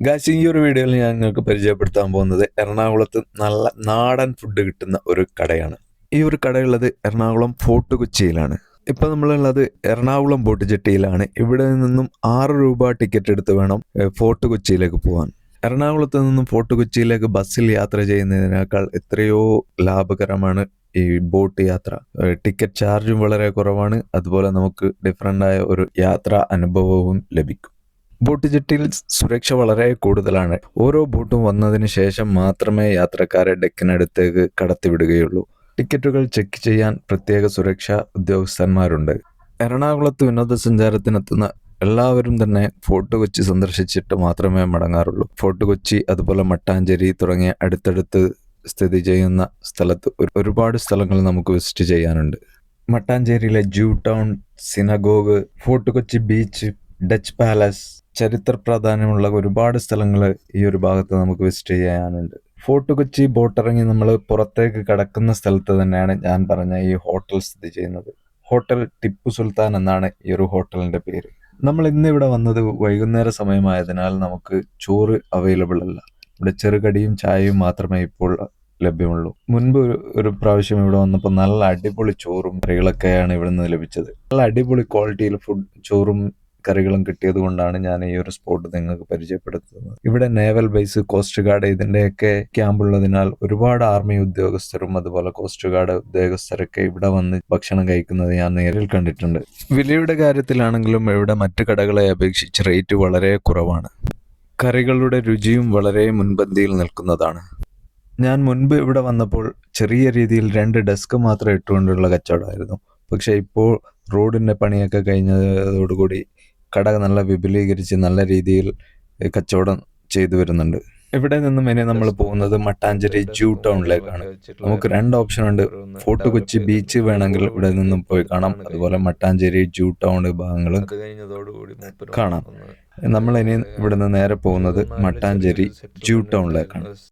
Guys, ഈ ഒരു വീഡിയോയിൽ ഞാൻ നിങ്ങൾക്ക് പരിചയപ്പെടുത്താൻ പോകുന്നത് എറണാകുളത്ത് നല്ല നാടൻ ഫുഡ് കിട്ടുന്ന ഒരു കടയാണ്. ഈ ഒരു കടയുള്ളത് എറണാകുളം ഫോർട്ട് കൊച്ചിയിലാണ്. ഇപ്പം നമ്മളുള്ളത് എറണാകുളം ബോട്ട് ജെട്ടിയിലാണ്. ഇവിടെ നിന്നും 6 രൂപ ടിക്കറ്റ് എടുത്ത് വേണം ഫോർട്ട് കൊച്ചിയിലേക്ക് പോകാൻ. എറണാകുളത്ത് നിന്നും ഫോർട്ട് കൊച്ചിയിലേക്ക് ബസ്സിൽ യാത്ര ചെയ്യുന്നതിനേക്കാൾ എത്രയോ ലാഭകരമാണ് ഈ ബോട്ട് യാത്ര. ടിക്കറ്റ് ചാർജും വളരെ കുറവാണ്. അതുപോലെ നമുക്ക് ഡിഫറൻ്റ് ആയ ഒരു യാത്രാ അനുഭവവും ലഭിക്കും. ബോട്ട് ജെട്ടിയിൽ സുരക്ഷ വളരെ കൂടുതലാണ്. ഓരോ ബോട്ടും വന്നതിന് ശേഷം മാത്രമേ യാത്രക്കാരെ ഡെക്കിനടുത്തേക്ക് കടത്തിവിടുകയുള്ളൂ. ടിക്കറ്റുകൾ ചെക്ക് ചെയ്യാൻ പ്രത്യേക സുരക്ഷാ ഉദ്യോഗസ്ഥന്മാരുണ്ട്. എറണാകുളത്ത് വിനോദസഞ്ചാരത്തിനെത്തുന്ന എല്ലാവരും തന്നെ ഫോർട്ട് കൊച്ചി സന്ദർശിച്ചിട്ട് മാത്രമേ മടങ്ങാറുള്ളൂ. ഫോർട്ട് കൊച്ചി, അതുപോലെ മട്ടാഞ്ചേരി തുടങ്ങിയ അടുത്തടുത്ത് സ്ഥിതി ചെയ്യുന്ന സ്ഥലത്ത് ഒരുപാട് സ്ഥലങ്ങൾ നമുക്ക് വിസിറ്റ് ചെയ്യാനുണ്ട്. മട്ടാഞ്ചേരിയിലെ ജൂ town, synagogue, fort Kochi beach, Dutch palace, ചരിത്ര പ്രാധാന്യമുള്ള ഒരുപാട് സ്ഥലങ്ങൾ ഈ ഒരു ഭാഗത്ത് നമുക്ക് വിസിറ്റ് ചെയ്യാനുണ്ട്. ഫോർട്ട് കൊച്ചി ബോട്ടിറങ്ങി നമ്മൾ പുറത്തേക്ക് കടക്കുന്ന സ്ഥലത്ത് തന്നെയാണ് ഞാൻ പറഞ്ഞ ഈ ഹോട്ടൽ സ്ഥിതി ചെയ്യുന്നത്. ഹോട്ടൽ ടിപ്പു സുൽത്താൻ എന്നാണ് ഈ ഒരു ഹോട്ടലിന്റെ പേര്. നമ്മൾ ഇന്നിവിടെ വന്നത് വൈകുന്നേര സമയമായതിനാൽ നമുക്ക് ചോറ് അവൈലബിൾ അല്ല. ഇവിടെ ചെറുകടിയും ചായയും മാത്രമേ ഇപ്പോൾ ലഭ്യമുള്ളൂ. മുൻപ് ഒരു പ്രാവശ്യം ഇവിടെ വന്നപ്പോൾ നല്ല അടിപൊളി ചോറും കറികളൊക്കെയാണ് ഇവിടെ നിന്ന് ലഭിച്ചത്. നല്ല അടിപൊളി ക്വാളിറ്റിയിൽ ഫുഡ് ചോറും കറികളും കിട്ടിയത് കൊണ്ടാണ് ഞാൻ ഈ ഒരു സ്പോട്ട് നിങ്ങൾക്ക് പരിചയപ്പെടുത്തുന്നത്. ഇവിടെ നേവൽ ബേസ്, കോസ്റ്റ് ഗാർഡ് ഇതിന്റെയൊക്കെ ക്യാമ്പ് ഉള്ളതിനാൽ ഒരുപാട് ആർമി ഉദ്യോഗസ്ഥരും അതുപോലെ കോസ്റ്റ് ഗാർഡ് ഉദ്യോഗസ്ഥരൊക്കെ ഇവിടെ വന്ന് ഭക്ഷണം കഴിക്കുന്നത് ഞാൻ നേരിൽ കണ്ടിട്ടുണ്ട്. വിലയുടെ കാര്യത്തിലാണെങ്കിലും ഇവിടെ മറ്റു കടകളെ അപേക്ഷിച്ച് റേറ്റ് വളരെ കുറവാണ്. കറികളുടെ രുചിയും വളരെ മുൻപന്തിയിൽ നിൽക്കുന്നതാണ്. ഞാൻ മുൻപ് ഇവിടെ വന്നപ്പോൾ ചെറിയ രീതിയിൽ 2 ഡെസ്ക് മാത്രം ഇട്ടുകൊണ്ടുള്ള കച്ചവടമായിരുന്നു. പക്ഷേ ഇപ്പോൾ റോഡിൻ്റെ പണിയൊക്കെ കഴിഞ്ഞതോടുകൂടി കട നല്ല വിപുലീകരിച്ച് നല്ല രീതിയിൽ കച്ചവടം ചെയ്തു വരുന്നുണ്ട്. ഇവിടെ നിന്നും ഇനി നമ്മൾ പോകുന്നത് മട്ടാഞ്ചേരി ജൂ ടൗണിലേക്കാണ്. നമുക്ക് 2 ഓപ്ഷൻ ഉണ്ട്. ഫോർട്ട് കൊച്ചി ബീച്ച് വേണമെങ്കിൽ ഇവിടെ നിന്നും പോയി കാണാം, അതുപോലെ മട്ടാഞ്ചേരി ജൂ ടൗൺ ഭാഗങ്ങളും കാണാം. നമ്മൾ ഇനി ഇവിടെ നിന്ന് നേരെ പോകുന്നത് മട്ടാഞ്ചേരി ജൂ ടൗണിലേക്കാണ്.